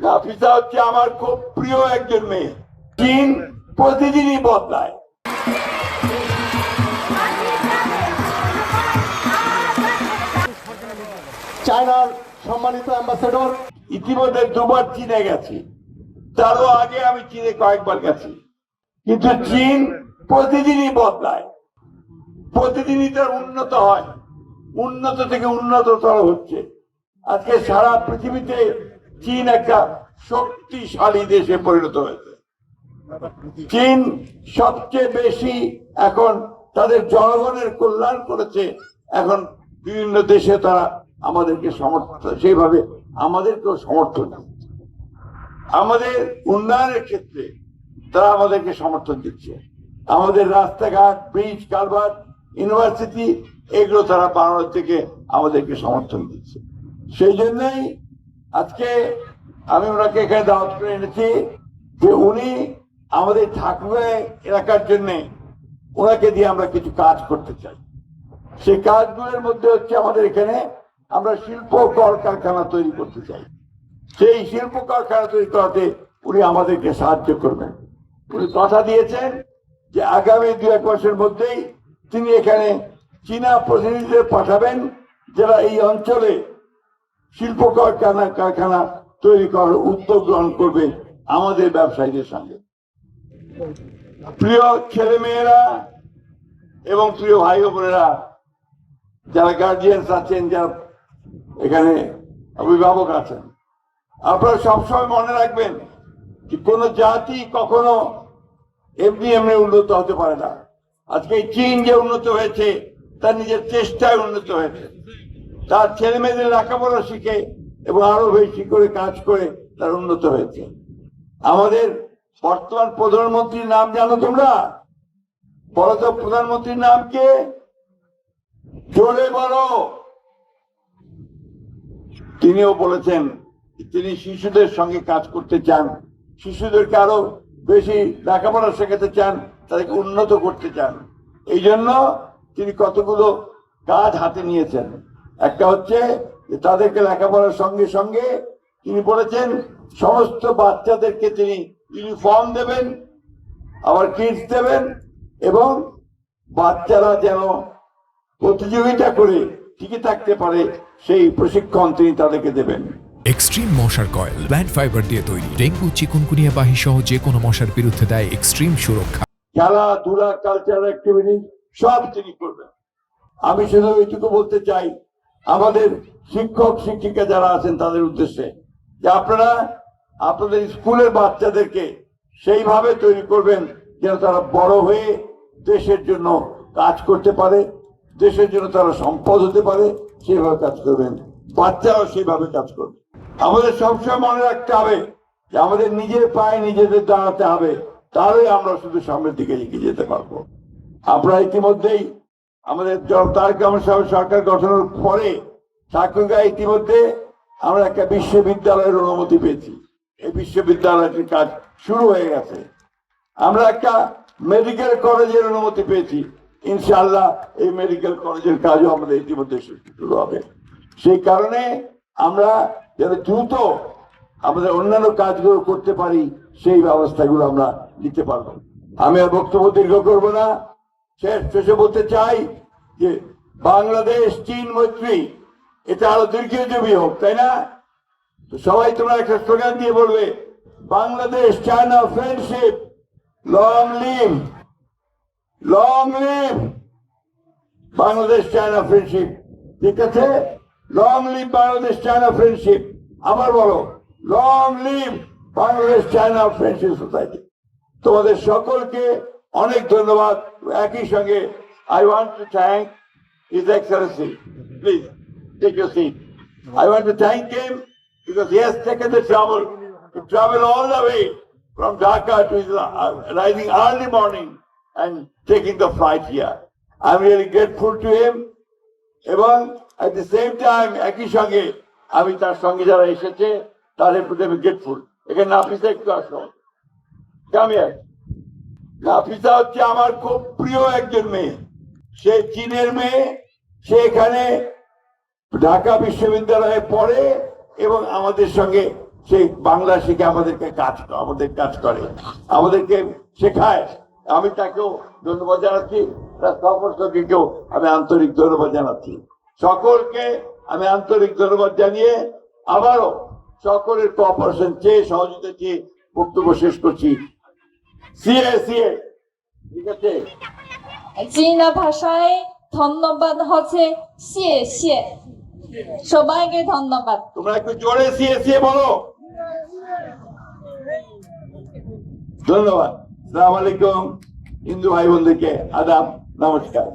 নাফিসা হচ্ছে আমার খুব প্রিয় একজন মেয়ে। চীন প্রতিদিনই বদলায়। চায়নার সম্মানিত অ্যাম্বাসেডর ইতিমধ্যে দুবার চীনে গেছি, তারও আগে আমি চীনে কয়েকবার গেছি, কিন্তু চীন প্রতিদিনই বদলায়, প্রতিদিনই তার উন্নত হয়, উন্নত থেকে উন্নততর হচ্ছে। আজকে সারা পৃথিবীতে চীন একটা শক্তিশালী দেশে পরিণত হয়েছে। চীন সবচেয়ে বেশি এখন তাদের জনগণের কল্যাণ করেছে। এখন বিভিন্ন দেশে তারা আমাদেরকে সমর্থন, সেইভাবে আমাদেরকেও সমর্থন দিচ্ছে। আমাদের উন্নয়নের ক্ষেত্রে তারা আমাদেরকে সমর্থন দিচ্ছে। আমাদের রাস্তাঘাট, ব্রিজ, কালভার্ট, ইউনিভার্সিটি এগুলো তারা বানানোর থেকে আমাদেরকে সমর্থন দিচ্ছে। সেই জন্যই আজকে আমি ওনাকে এখানে দাওয়াত করে এনেছি যে উনি আমাদের ঠাকুরা এলাকার জন্য ওনাকে দিয়ে আমরা কিছু কাজ করতে চাই। সেই কাজগুলোর মধ্যে হচ্ছে আমাদের এখানে আমরা শিল্প কলকারখানা তৈরি করতে চাই। সেই শিল্প কারখানা তৈরি করাতে উনি আমাদেরকে সাহায্য করবেন। উনি কথা দিয়েছেন যে আগামী 2-1 মাসের মধ্যেই তিনি এখানে চীনা প্রতিনিধিদের পাঠাবেন, যারা এই অঞ্চলে শিল্প কারখানা তৈরি করার উদ্যোগ গ্রহণ করবে আমাদের ব্যবসায়ীদের সঙ্গে। প্রিয় ছেলে মেয়েরা এবং প্রিয় ভাই বোনেরা, যারা গার্জিয়ানস আছেন, যারা এখানে অভিভাবক আছেন, আপনারা সবসময় মনে রাখবেন যে কোনো জাতি কখনো এমনি এমনি উন্নত হতে পারে না। আজকে চীন যে উন্নত হয়েছে তার নিজের চেষ্টায় উন্নত হয়েছে। তার ছেলে মেয়েদের লেখাপড়া শিখে এবং আরো বেশি করে কাজ করে তার উন্নত হয়েছে। আমাদের বর্তমান প্রধানমন্ত্রীর নাম জানো তোমরা? বলো তো, প্রধানমন্ত্রীর নাম কে? জোরে বলো। তিনিও বলেছেন তিনি শিশুদের সঙ্গে কাজ করতে চান, শিশুদেরকে আরো বেশি লেখাপড়া শেখাতে চান, তাদেরকে উন্নত করতে চান। এই জন্য তিনি কতগুলো কাজ হাতে নিয়েছেন। একটা হচ্ছে তাদেরকে লেখাপড়ার সঙ্গে সঙ্গে তিনি বলেছেন সমস্ত বাচ্চাদেরকে তিনি ইউনিফর্ম দেবেন, আবার কিটস দেবেন, এবং বাচ্চারা যেন প্রতিযোগিতা করে টিকে থাকতে পারে সেই প্রশিক্ষণ তিনি তাদেরকে দেবেন। এক্সট্রিম মশার কয়েল প্ল্যান্ট ফাইবার দিয়ে তৈরি, ডেঙ্গু, চিকুনগুনিয়া বাহি সহ যে কোনো মশার বিরুদ্ধে দেয় এক্সট্রিম সুরক্ষা। খেলাধুলা, কালচারাল অ্যাক্টিভিটি সব তিনি করবেন। আমি শুধু এইটুকু বলতে চাই আমাদের শিক্ষক শিক্ষিকা যারা আছেন তাদের উদ্দেশ্যে যে আপনারা আপনাদের স্কুলের বাচ্চাদেরকে সেইভাবে তৈরি করবেন যেন তারা বড় হয়ে দেশের জন্য কাজ করতে পারে, দেশের জন্য তারা সম্পদ হতে পারে, সেইভাবে কাজ করবেন। বাচ্চারাও সেইভাবে কাজ করবে। আমাদের সবসময় মনে রাখতে হবে যে আমাদের নিজের পায়ে নিজেদের দাঁড়াতে হবে, তাহলে আমরা শুধু সামনের দিকে এগিয়ে যেতে পারবো। আমরা ইতিমধ্যেই আমাদের তারেক রহমান সাহেবের সরকার গঠনের পরে ঠাকুরগাঁয়ে ইতিমধ্যে আমরা একটা বিশ্ববিদ্যালয়ের অনুমতি পেয়েছি। এই বিশ্ববিদ্যালয়টির কাজ শুরু হয়ে গেছে। আমরা একটা মেডিকেল কলেজের অনুমতি পেয়েছি। ইনশাআল্লাহ এই মেডিকেল কলেজের কাজও আমাদের ইতিমধ্যে শুরু হবে। সেই কারণে আমরা যেন দ্রুত আমাদের অন্যান্য কাজগুলো করতে পারি, সেই ব্যবস্থাগুলো আমরা নিতে পারবো। আমি আর বক্তব্য দীর্ঘ করবো না। শেষে বলতে চাই যে বাংলাদেশ চীন মৈত্রী এটা আরো দীর্ঘজীবী হোক, তাই না? তো সবাই তোমরা একটা স্লোগান দিয়ে বলবে, Bangladesh China friendship long live, long live Bangladesh China friendship. ঠিক আছে, long live Bangladesh China friendship. আবার বলো, long live Bangladesh China friendship society. তোমাদের সকলকে অনেক ধন্যবাদ। একই সঙ্গে I want to thank His Excellency. Please take your seat. I want to thank him because he has taken the trouble to travel all the way from Dhaka to rising early morning and taking the flight here. I'm really grateful to him. এবং at the same time একই সঙ্গে আমি তার সঙ্গে যারা এসেছে তাদের প্রতি আমি গ্রেটফুল। এখানে নাফিসা একটু আসো। Come here. নাফিসা হচ্ছে আমার খুব প্রিয় একজন মেয়ে। সে চীনের মেয়ে, সে এখানে ঢাকা বিশ্ববিদ্যালয়ে পড়ে এবং আমাদের সঙ্গে সেই বাংলা শিখে আমাদের কাজ করে, আমাদেরকে শেখায়। আমি তাকেও ধন্যবাদ জানাচ্ছি, তার সহকর্মীকেও আমি আন্তরিক ধন্যবাদ জানাচ্ছি। সকলকে আমি আন্তরিক ধন্যবাদ জানিয়ে আবারও সকলের কোঅপারেশন চেয়ে, সহযোগিতা চেয়ে বক্তব্য শেষ করছি। সিএ ঠিক আছে। চীনা ভাষায় ধন্যবাদ হচ্ছে সিয়ে। সবাইকে ধন্যবাদ। তোমরা একটু জোরে সিএ বলো। ধন্যবাদ। আসসালামু আলাইকুম। হিন্দু ভাই বোনদেরকে আদাব, নমস্কার।